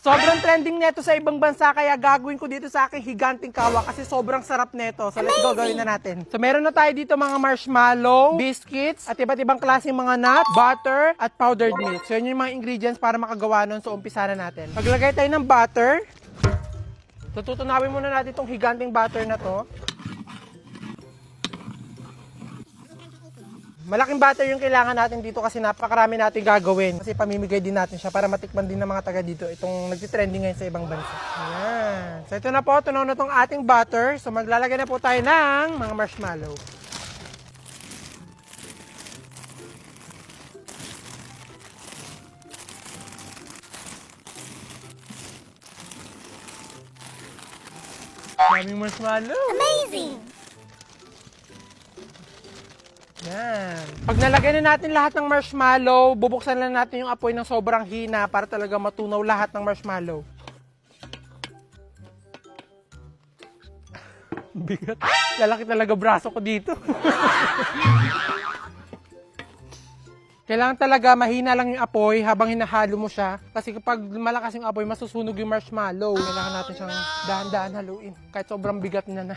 Sobrang trending neto sa ibang bansa kaya gagawin ko dito sa aking higanting kawa kasi sobrang sarap neto. So let's go, gawin na natin. So meron na tayo dito mga marshmallow, biscuits, at iba't ibang klaseng mga nuts, butter, at powdered milk. So yun yung mga ingredients para makagawa nun. So umpisa na natin. Paglagay tayo ng butter. So tutunawin muna natin itong higanting butter na to. Malaking butter yung kailangan natin dito kasi napakarami natin gagawin. Kasi pamimigay din natin siya para matikman din ng mga taga dito itong nagtitrending ngayon sa ibang bansa. Ayan. So ito na po, tunaw na itong ating butter. So maglalagay na po tayo ng mga marshmallow. Daming marshmallow. Amazing! Yan. Pag nalagay na natin lahat ng marshmallow, bubuksan lang natin yung apoy ng sobrang hina para talaga matunaw lahat ng marshmallow. Bigat. Lalaki talaga braso ko dito. Kailangan talaga mahina lang yung apoy habang hinahalo mo siya. Kasi kapag malakas yung apoy, masusunog yung marshmallow. Kailangan natin siyang dahan-dahan haluin. Kahit sobrang bigat na.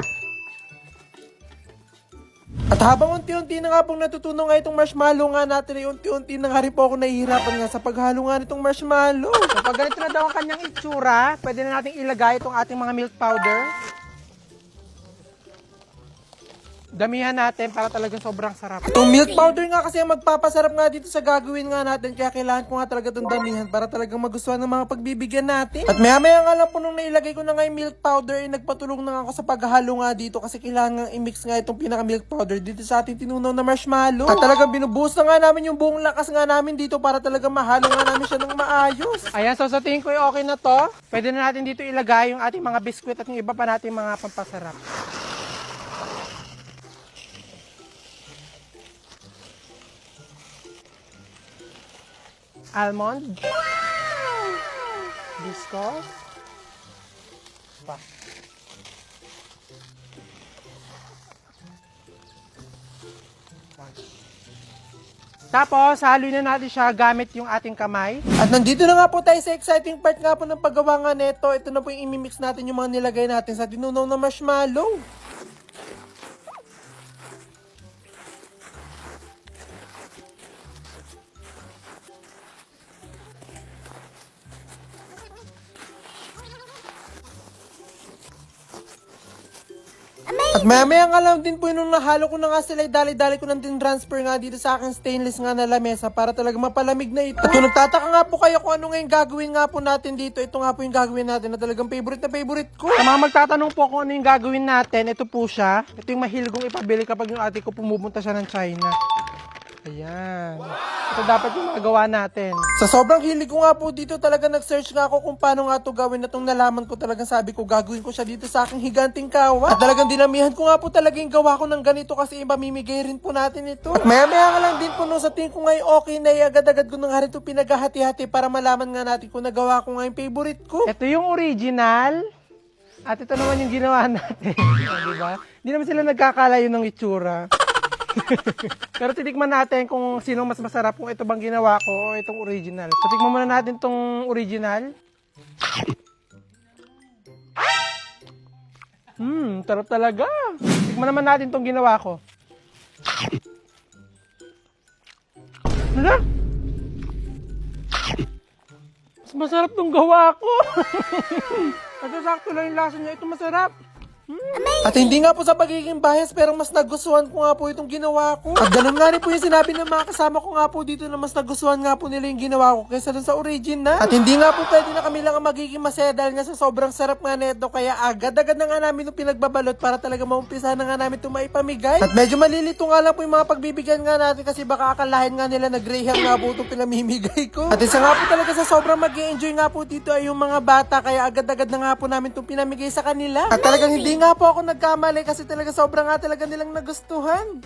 At habang unti-unti na nga pong natutunan nga itong marshmallow nga natin ay unti-unti na nga rin po ako nahihirapan nga sa paghalo nga nitong marshmallow. So pag ganito na daw ang kanyang itsura, pwede na natin ilagay itong ating mga milk powder. Damihan natin para talagang sobrang sarap. Itong milk powder nga kasi ang magpapasarap nga dito sa gagawin nga natin. Kaya kailangan ko nga talaga itong damihan para talagang magustuhan ng mga pagbibigyan natin. At maya-maya nga lang po nung nailagay ko na nga yung milk powder, nagpatulong na nga ako sa paghalo nga dito. Kasi kailangan nga i-mix nga itong pinaka-milk powder dito sa ating tinunaw na marshmallow. At talagang binubuhos na nga namin yung buong lakas nga namin dito para talagang mahalo nga namin siya ng maayos. Ayan, so sa tingin ko okay na to. Pwede na natin dito ilagay yung ating mga biskwit at yung iba pa nating mga pampasarap. Almond. Wow! Biscuit. Pa. Tapos, haluin na natin siya gamit yung ating kamay. At nandito na nga po tayo sa exciting part nga po ng paggawa nga neto. Ito na po yung imimix natin yung mga nilagay natin sa tinunaw na marshmallow. At maya-maya nga lang din po nung nahalo ko na nga sila, dali-dali ko nang din transfer nga dito sa aking stainless nga na lamesa para talaga mapalamig na ito. At kung nagtataka nga po kayo kung ano nga yung gagawin nga po natin dito, ito nga po yung gagawin natin na talagang favorite na favorite ko. Sa mga magtatanong po kung ano yung gagawin natin, ito po siya. Ito yung mahilgong ipabili kapag yung ate ko pumupunta siya ng China. Ayan. Ito dapat yung magawa natin. Sa sobrang hilig ko nga po dito, talaga nag-search nga ako kung paano nga ito gawin. At nung nalaman ko talagang sabi ko, gagawin ko siya dito sa aking higanting kawa. At talagang dinamihan ko nga po talaga yung gawa ko ng ganito kasi mamimigay rin po natin ito. At maya-maya nga lang din po no, sa tingin ko ngayon okay na agad-agad ko na nga rin ito pinaghahati-hati para malaman nga natin kung nagawa ko nga yung favorite ko. Ito yung original. At ito naman yung ginawa natin. Diba? Hindi naman sila nagkakalayo ng itsura. Pero titikman natin kung sino mas masarap, kung ito bang ginawa ko o itong original. So tikman muna natin itong original. Sarap talaga. Tikman naman natin itong ginawa ko. Hala? Mas masarap itong gawa ko. Masasakto lang yung lasa niya. Ito masarap. At hindi nga po sa pagiging bias pero mas nagustuhan ko nga po itong ginawa ko. At ganun nga rin po yung sinabi ng mga kasama ko nga po dito na mas nagustuhan nga po nila yung ginawa ko kaysa dun sa original. At hindi nga po pwede na kami lang ang magiging masaya dahil nga sa sobrang sarap nga neto kaya agad-agad na nga namin yung pinagbabalot para talaga maumpisa na nga namin itong maipamigay. At medyo malilito nga lang po yung mga pagbibigyan nga natin kasi baka akalahin nga nila na greyhound nga po itong pinamimigay ko. At isa nga po talaga sa sobrang mag-i-enjoy nga po dito ay yung mga bata kaya agad-agad na nga po namin itong pinamigay sa kanila. At talagang hindi nga po ako nagkamali kasi talaga sobrang nga talaga nilang nagustuhan.